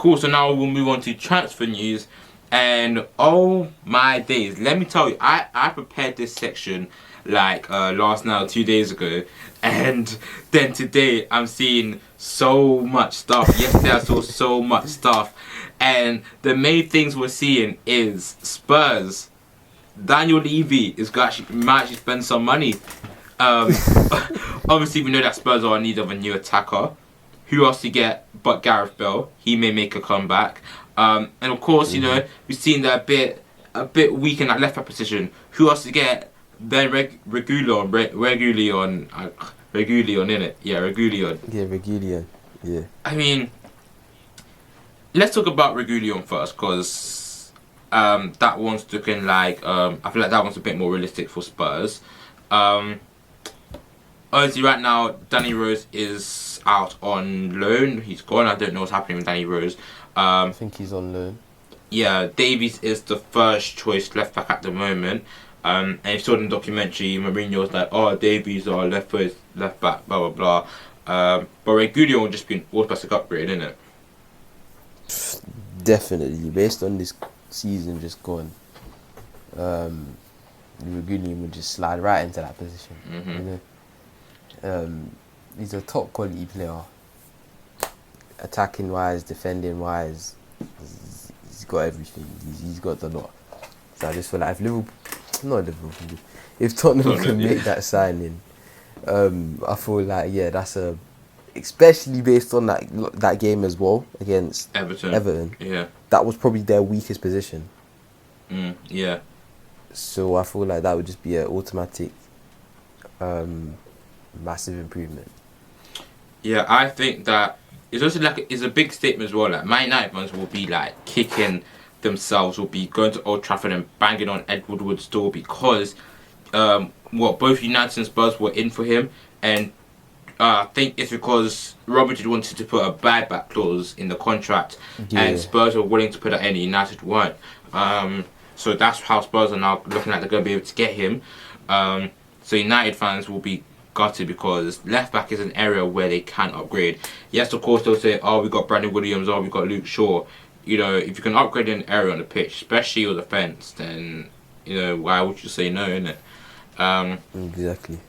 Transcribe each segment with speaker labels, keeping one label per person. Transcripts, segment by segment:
Speaker 1: Cool. So now we'll move on to transfer news, and oh my days, let me tell you, I prepared this section like last night or 2 days ago, and then today I'm seeing so much stuff. Yesterday I saw so much stuff, and the main things we're seeing is Spurs. Daniel Levy is might actually spend some money. Um, Obviously, we know that Spurs are in need of a new attacker. Who else to get but Gareth Bale? He may make a comeback. And of course, you know, we've seen that a bit weak in that left back position. Who else to get? Then Regulion, innit? Yeah, Regulion.
Speaker 2: Yeah, Regulion. Yeah.
Speaker 1: I mean, let's talk about Regulion first, because that one's looking like I feel like that one's a bit more realistic for Spurs. Obviously, right now, Danny Rose is out on loan. He's gone. I don't know what's happening with Danny Rose.
Speaker 2: I think he's on loan.
Speaker 1: Yeah, Davies is the first choice left back at the moment. And you saw in the documentary, Mourinho was like, "Oh, Davies are left back, blah blah blah." But Regulion will just be an automatic upgrade, isn't it?
Speaker 2: Definitely, based on this season just gone, Regulion would just slide right into that position.
Speaker 1: Mm-hmm.
Speaker 2: You know? He's a top quality player. Attacking wise, defending wise, he's got everything. He's got the lot. So I just feel like if Tottenham can make that signing, I feel like that's especially based on that game as well against Everton.
Speaker 1: Yeah,
Speaker 2: that was probably their weakest position.
Speaker 1: Yeah.
Speaker 2: So I feel like that would just be an automatic, massive improvement.
Speaker 1: Yeah, I think that it's also it's a big statement as well. Like, Man United fans will be like kicking themselves, will be going to Old Trafford and banging on Ed Woodward's door because both United and Spurs were in for him, and I think it's because Robert wanted to put a buyback clause in the contract, and Spurs were willing to put that in. United weren't. So that's how Spurs are now looking like they're going to be able to get him. So United fans will be gutted because left back is an area where they can upgrade. Yes, of course they'll say, "Oh, we got Brandon Williams. Oh, we got Luke Shaw." You know, if you can upgrade an area on the pitch, especially your defence, then why would you say no, innit?
Speaker 2: Exactly.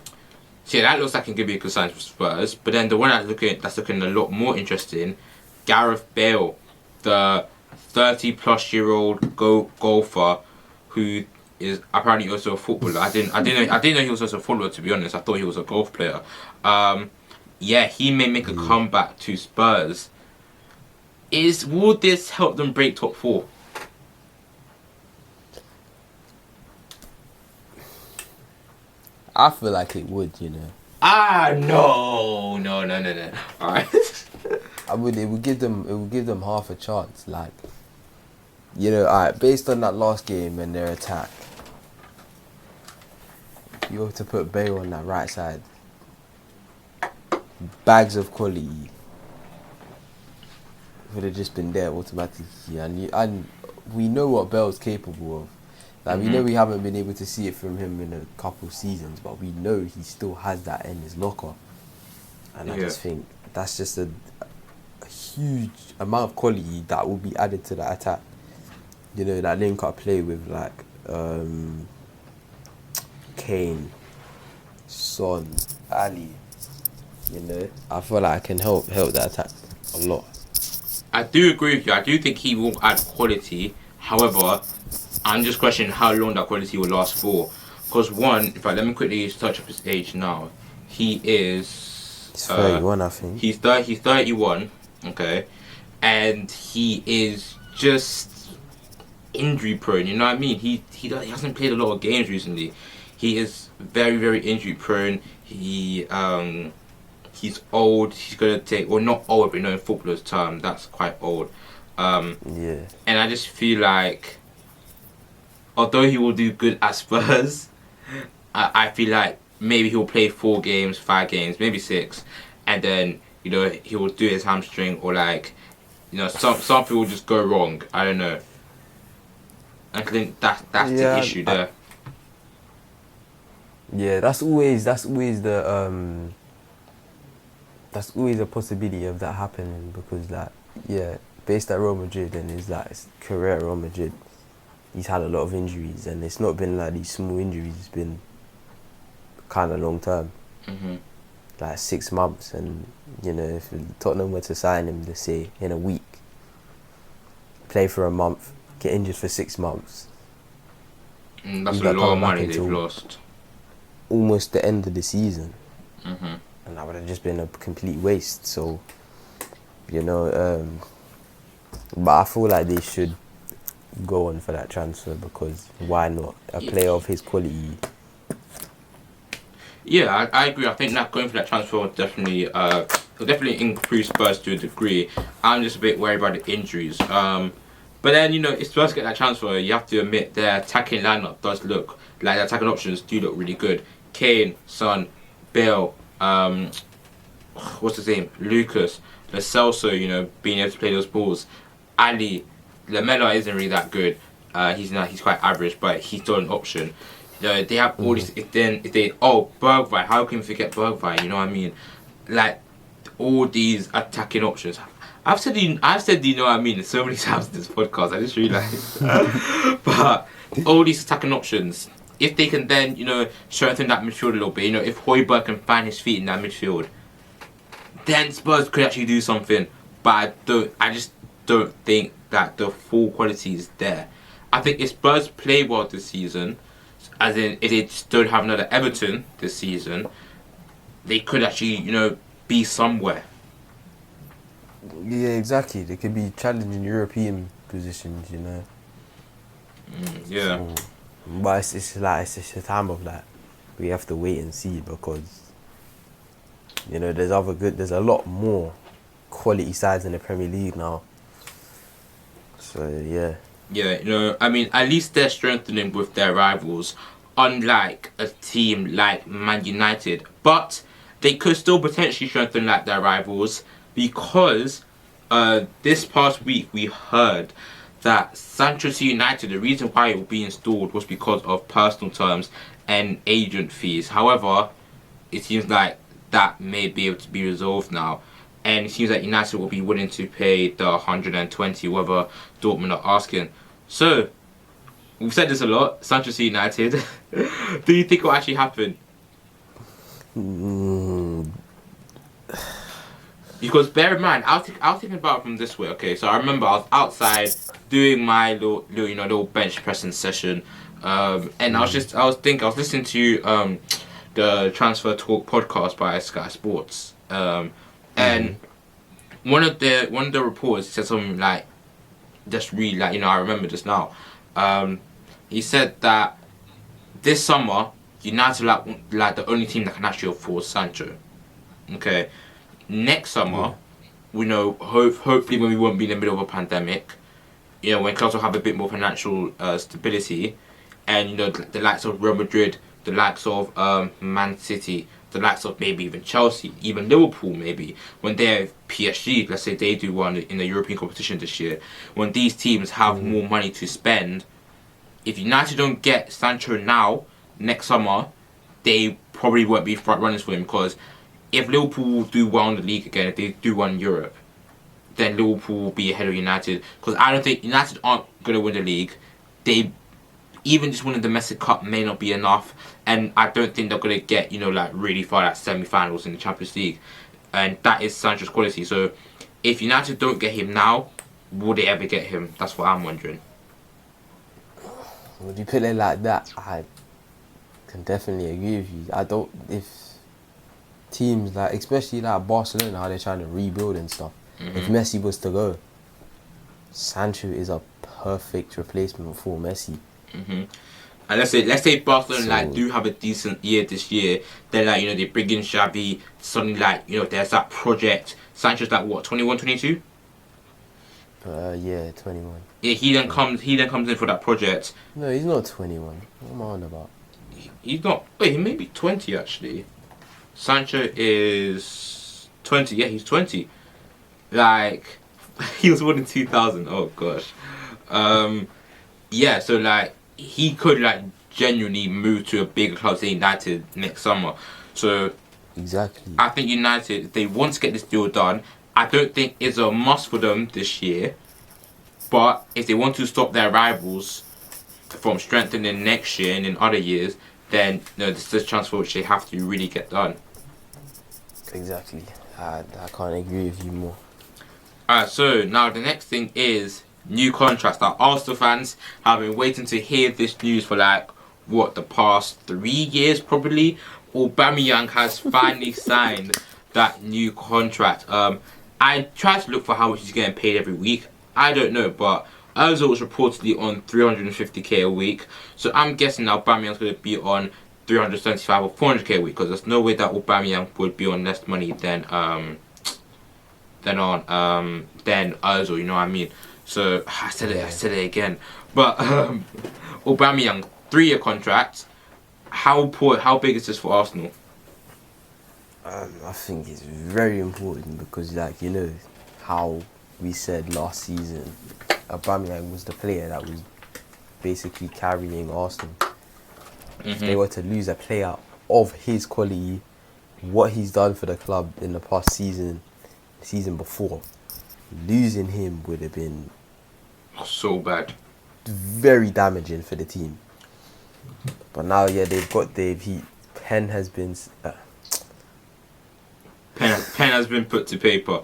Speaker 1: So yeah, that looks like it could be a good sign for Spurs. But then the one that's looking a lot more interesting, Gareth Bale, the 30-plus-year-old golfer who is apparently also a footballer. I didn't know he was also a footballer, to be honest. I thought he was a golf player. He may make a comeback to Spurs. Would this help them break top 4?
Speaker 2: I feel like it would,
Speaker 1: No. Alright.
Speaker 2: It would give them half a chance. Like, alright, based on that last game and their attack, you have to put Bale on that right side. Bags of quality would have just been there automatically, and we know what Bale's capable of. Like, we know we haven't been able to see it from him in a couple seasons, but we know he still has that in his locker. And I just think that's just a huge amount of quality that will be added to that attack. That link-up play with Kane, Son, Ali. I feel like I can help that attack a lot.
Speaker 1: I do agree with you. I do think he will add quality. However, I'm just questioning how long that quality will last for. Because in fact, let me quickly touch up his age now. He is...
Speaker 2: He's 31, I think.
Speaker 1: He's 31, okay? And he is just injury prone, you know what I mean? He hasn't played a lot of games recently. He is very, very injury prone. He's old. He's going to take... Well, not old, but in footballer's term, that's quite old. And I just feel like... Although he will do good at Spurs, I feel like maybe he'll play 4 games, 5 games, maybe 6, and then he will do his hamstring or something will just go wrong. I don't know. I think that's the issue there.
Speaker 2: That's always a possibility of that happening because based at Real Madrid and his career at Real Madrid, he's had a lot of injuries, and it's not been like these small injuries. It's been kind of long term, like 6 months. And if Tottenham were to sign him, let's say in a week, play for a month, get injured for 6 months.
Speaker 1: That's a lot of money they've lost.
Speaker 2: Almost the end of the season, and that would have just been a complete waste. So, but I feel like they should go on for that transfer, because why not? A player of his quality.
Speaker 1: Yeah, I agree. I think that going for that transfer will definitely increase Spurs to a degree. I'm just a bit worried about the injuries. But then, if Spurs get that transfer, you have to admit their attacking lineup does look like their attacking options do look really good. Kane, Son, Bale, what's his name? Lucas, Lo Celso, being able to play those balls. Ali, Lamela isn't really that good. He's quite average, but he's still an option. They have all these. Bergwijn. How can we forget Bergwijn? You know what I mean? Like all these attacking options. I've said you know what I mean so many times in this podcast. I just realised. But all these attacking options, if they can then strengthen that midfield a little bit. If Højbjerg can find his feet in that midfield, then Spurs could actually do something. But I just don't think that the full quality is there. I think if Spurs play well this season, as in if they just don't have another Everton this season, they could actually be somewhere.
Speaker 2: Yeah, exactly. They could be challenging European positions,
Speaker 1: Yeah.
Speaker 2: So, but it's just a time of that. We have to wait and see, because there's a lot more quality sides in the Premier League now. So yeah.
Speaker 1: Yeah, at least they're strengthening with their rivals, unlike a team like Man United. But they could still potentially strengthen like their rivals, because this past week we heard that Sancho to United, the reason why it will be installed was because of personal terms and agent fees. However, it seems like that may be able to be resolved now. And it seems like United will be willing to pay the 120, whether Dortmund are asking. So, we've said this a lot, Sancho to United. Do you think it will actually happen? Because bear in mind, I was thinking about it from this way. Okay, so I remember I was outside doing my little bench pressing session, and I was listening to the Transfer Talk podcast by Sky Sports, and one of the reporters said something like, just really I remember just now. He said that this summer United like the only team that can actually afford Sancho. Okay. Next summer, we know hopefully when we won't be in the middle of a pandemic, when clubs will have a bit more financial stability, and the likes of Real Madrid, the likes of Man City, the likes of maybe even Chelsea, even Liverpool maybe, when they're PSG, let's say they do one in the European competition this year, when these teams have more money to spend, if United don't get Sancho now, next summer, they probably won't be front runners for him, because if Liverpool do well in the league again, if they do well in Europe, then Liverpool will be ahead of United. Because I don't think United aren't going to win the league. They even just winning the domestic cup may not be enough, and I don't think they're going to get really far at semi-finals in the Champions League, and that is Sancho's quality. So if United don't get him now, will they ever get him? That's what I'm wondering.
Speaker 2: When you put it like that, I can definitely agree with you. If teams especially like Barcelona, how they're trying to rebuild and stuff. If Messi was to go, Sancho is a perfect replacement for Messi.
Speaker 1: And let's say Barcelona do have a decent year this year. Then they bring in Xavi. Suddenly there's that project. Sancho's 21, 22?
Speaker 2: Yeah, 21.
Speaker 1: Yeah, he then comes in for that project.
Speaker 2: No, he's not 21. What am I on about?
Speaker 1: He's not. Wait, he may be 20 actually. Sancho is 20. Yeah, he's 20. He was born in 2000. Oh gosh. Yeah. So he could genuinely move to a bigger club, say United next summer. So
Speaker 2: exactly.
Speaker 1: I think United, if they want to get this deal done, I don't think is a must for them this year. But if they want to stop their rivals from strengthening next year and in other years, then this is a chance for which they have to really get done.
Speaker 2: Exactly. I can't agree with you more.
Speaker 1: Alright, so now the next thing is new contracts. Now, Arsenal fans have been waiting to hear this news for like, the past 3 years probably. Aubameyang has finally signed that new contract. I tried to look for how much he's getting paid every week. I don't know, but Ozil was reportedly on 350k a week. So I'm guessing now Aubameyang's going to be on 375 or 400k a week, because there's no way that Aubameyang would be on less money than Ozil, you know what I mean? So I said it again. But Aubameyang, 3-year contract. How big is this for Arsenal?
Speaker 2: I think it's very important because, like, you know how we said last season, Aubameyang was the player that was basically carrying Arsenal. If they were to lose a player of his quality, what he's done for the club in the past season before, losing him would have been
Speaker 1: so bad,
Speaker 2: very damaging for the team. But now, pen has been
Speaker 1: pen has been put to paper.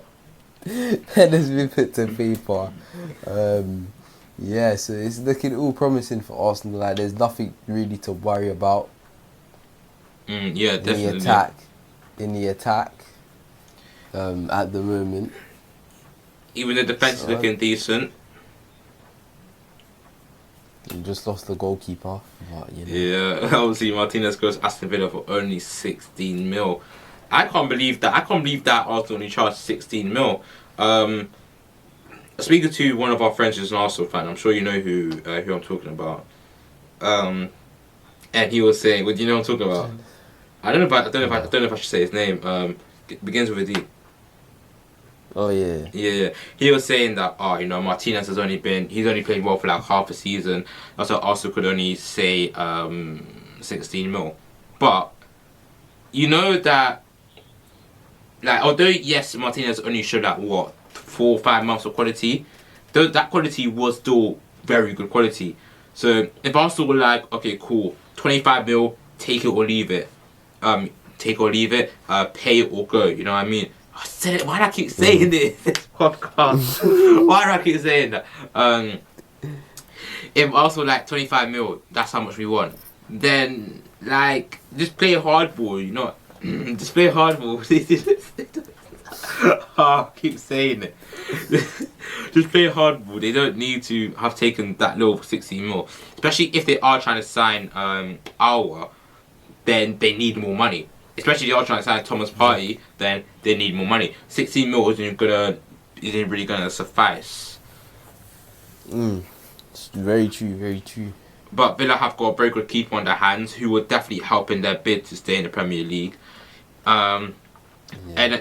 Speaker 2: Pen has been put to paper. So it's looking all promising for Arsenal. Like, there's nothing really to worry about.
Speaker 1: Yeah, definitely.
Speaker 2: In the attack, at the moment.
Speaker 1: Even the defense is looking decent.
Speaker 2: You just lost the goalkeeper. But, you know.
Speaker 1: Yeah, obviously Martinez goes Aston Villa for only 16 mil. I can't believe that. Arsenal only charged 16 mil. Speaking to one of our friends who's an Arsenal fan, I'm sure you know who I'm talking about. And he was saying, "What do you know what I'm talking about?" I don't know if I should say his name. Begins with a D.
Speaker 2: Oh yeah.
Speaker 1: Yeah. He was saying that Martinez he's only played well for like half a season. That's why Arsenal could only say 16 mil. But you know that, like, although yes, Martinez only showed like 4 or 5 months of quality, that quality was still very good quality. So if Arsenal were like, okay, cool, 25 mil, take it or leave it, pay it or go, you know what I mean? I said it. Why do I keep saying this podcast? Why do I keep saying that? If Arsenal like 25 mil, that's how much we want. Then, like, just play hardball, you know. Just play hardball. I keep saying it. Just play hardball. They don't need to have taken that low for 16 mil. Especially if they are trying to sign Aouar, then they need more money. Especially if they are trying to sign Thomas Partey, then they need more money. 16 mil isn't really gonna suffice.
Speaker 2: It's very true, very true.
Speaker 1: But Villa have got a very good keeper on their hands, who will definitely help in their bid to stay in the Premier League. And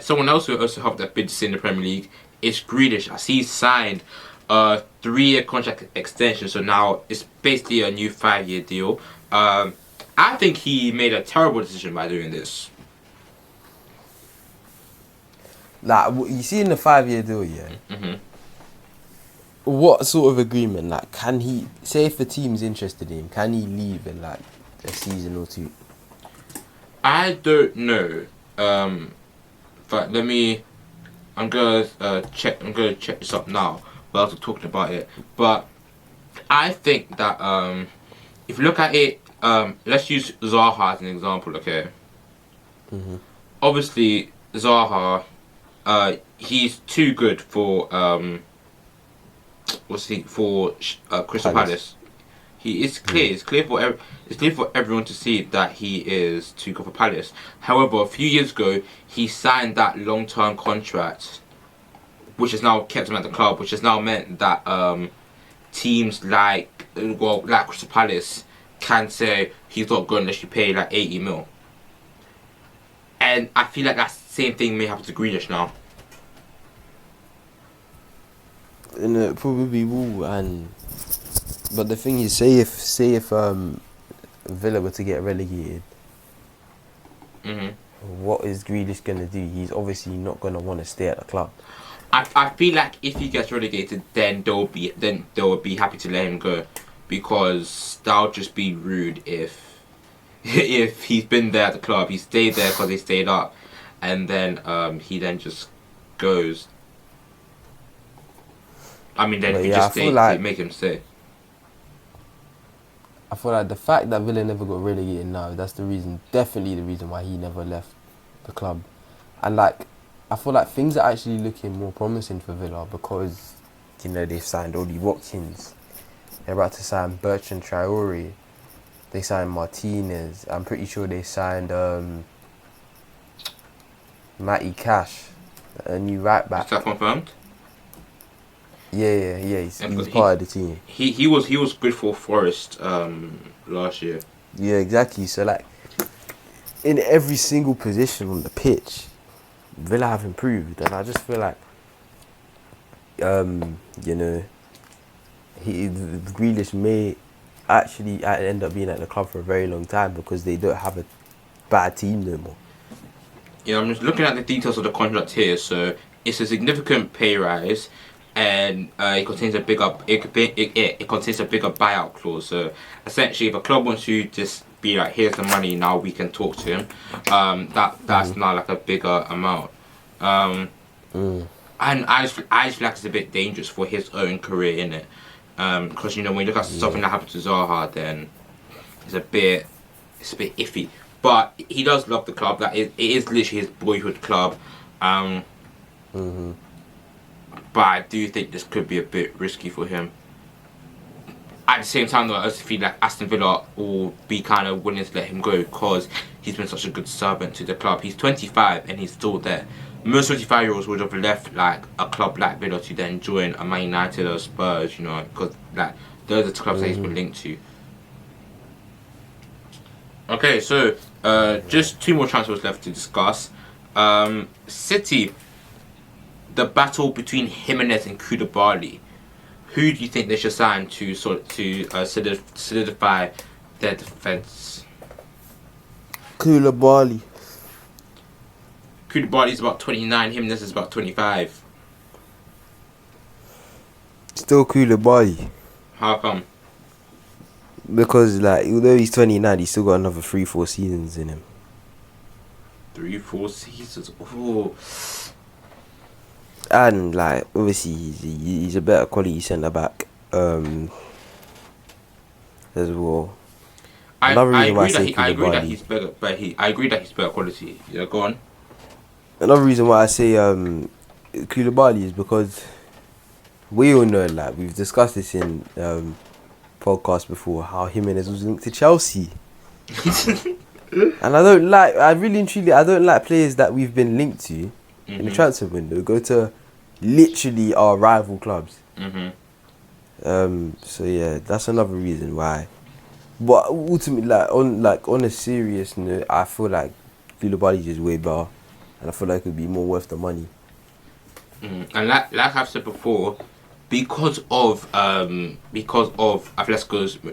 Speaker 1: someone else who also helped their bid to stay in the Premier League is Grealish, as he signed a 3-year contract extension. So now it's basically a new 5-year deal. I think he made a terrible decision by doing this.
Speaker 2: Like, you see in the 5-year deal, yeah? What sort of agreement? Like, can he, say if the team's interested in him, can he leave in like a season or two?
Speaker 1: I don't know. But I'm gonna check this up now while we're talking about it. But I think that if you look at it, let's use Zaha as an example, okay? Obviously, Zaha, he's too good for Crystal Palace. It's clear for everyone to see that he is too good for Palace. However, a few years ago, he signed that long-term contract, which has now kept him at the club, which has now meant that teams like Crystal Palace can say he's not good unless you pay like 80 mil. And I feel like that same thing may happen to Grealish now.
Speaker 2: And it probably will. But the thing is, say if Villa were to get relegated, what is Grealish gonna do? He's obviously not gonna want to stay at the club.
Speaker 1: I feel like if he gets relegated, then they'll be happy to let him go, because that'll just be rude if if he's been there at the club, he stayed there because he stayed up, and then he then just goes. I mean, then
Speaker 2: But
Speaker 1: if you
Speaker 2: yeah,
Speaker 1: just
Speaker 2: I feel
Speaker 1: stay,
Speaker 2: like
Speaker 1: make him stay.
Speaker 2: I feel like the fact that Villa never got relegated now, that's the reason, definitely the reason why he never left the club. And like, I feel like things are actually looking more promising for Villa because, you know, they've signed Ollie Watkins. They're about to sign Bertrand Traore. They signed Martinez. I'm pretty sure they signed Matty Cash, a new right
Speaker 1: Is
Speaker 2: back.
Speaker 1: that confirmed?
Speaker 2: Yeah. He's
Speaker 1: And
Speaker 2: part of the team.
Speaker 1: He was good for Forest last year.
Speaker 2: Yeah, exactly. So like, in every single position on the pitch, Villa have improved, and I just feel like, you know, Grealish may actually end up being at the club for a very long time because they don't have a bad team no more.
Speaker 1: Yeah, I'm just looking at the details of the contract here. So it's a significant pay rise, and it contains a bigger it contains a bigger buyout clause. So essentially, if a club wants to just be like, here's the money, now we can talk to him. That's now like a bigger amount. And I just feel like it's a bit dangerous for his own career, innit? Because you know, when you look at something that happened to Zaha, then it's a bit iffy. But he does love the club. It is literally his boyhood club. But I do think this could be a bit risky for him. At the same time, though, I also feel like Aston Villa will be kind of willing to let him go because he's been such a good servant to the club. He's 25 and he's still there. Most 25-year-olds would have left like a club like Villa to then join a Man United or Spurs, you know, because like those are the clubs that he's been linked to. Okay, so just two more transfers left to discuss. City, the battle between Jimenez and Koulibaly. Who do you think they should sign to solidify their defense?
Speaker 2: Koulibaly.
Speaker 1: Koulibaly is about 29. Jimenez is about 25.
Speaker 2: Still Koulibaly.
Speaker 1: How come?
Speaker 2: Because like, although he's 29, he's still got another 3-4 seasons in him.
Speaker 1: 3-4 seasons. Oh.
Speaker 2: And like, obviously he's a better quality centre back as well.
Speaker 1: I agree that he's better quality. Yeah, go on.
Speaker 2: Another reason why I say Koulibaly is because we all know, like we've discussed this in podcast before, how Jimenez was linked to Chelsea. And I don't like players that we've been linked to in the transfer window go to literally our rival clubs. So yeah, that's another reason why. But ultimately, on a serious note, I feel like Koulibaly is way better, and I feel like it would be more worth the money.
Speaker 1: And like I've said before, because of Atletico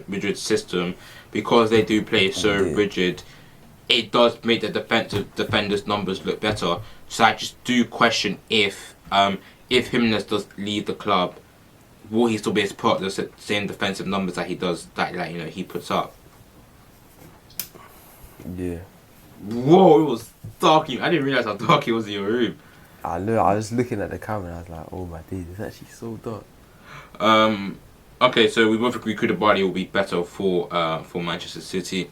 Speaker 1: Madrid's system, because they do play so rigid, it does make the defenders' numbers look better. So I just do question if Jimenez does leave the club, will he still be able to put the same defensive numbers that he does, he puts up?
Speaker 2: Yeah.
Speaker 1: Whoa, it was dark. I didn't realize how dark it was in your room.
Speaker 2: I know. I was looking at the camera and I was like, oh my days, it's actually so dark.
Speaker 1: Okay, so we both agree Koulibaly will be better for Manchester City.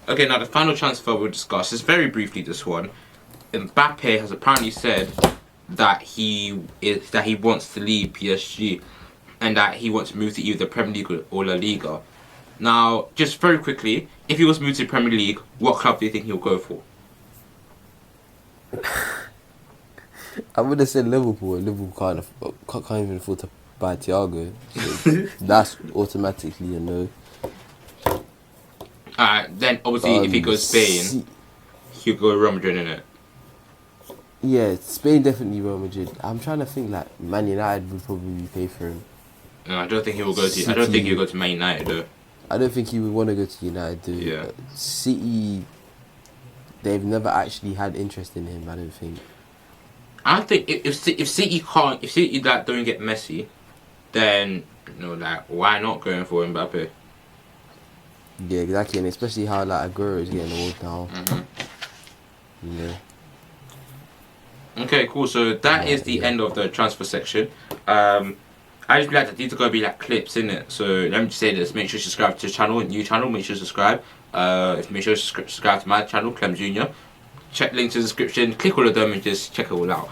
Speaker 1: Okay, now the final transfer we'll discuss is very briefly this one. Mbappe has apparently said that he wants to leave PSG and that he wants to move to either the Premier League or La Liga. Now, just very quickly, if he was moved to the Premier League, what club do you think he'll go for?
Speaker 2: I would have said Liverpool. Liverpool can't even afford to buy Thiago. So that's automatically a no.
Speaker 1: Then obviously if he goes Spain, he'll go Real Madrid, innit?
Speaker 2: Yeah, Spain definitely Real Madrid. I'm trying to think like Man United would probably pay for him.
Speaker 1: No, I don't think he will go to. I don't think he'll go to Man United though.
Speaker 2: I don't think he would want to go to United. Though.
Speaker 1: Yeah.
Speaker 2: City, they've never actually had interest in him. I don't think.
Speaker 1: I think if City can't, if City like don't get Messi, then like why not going for Mbappe?
Speaker 2: Yeah, exactly, and especially how like Aguero is getting old now. Yeah.
Speaker 1: Okay, cool. So that is the end of the transfer section. I just like that these are gonna be like clips in it. So let me just say this: make sure you subscribe to the channel, new channel. Make sure you subscribe. Make sure you subscribe to my channel, ClemJr. Check links in the description. Click all of them and just check it all out.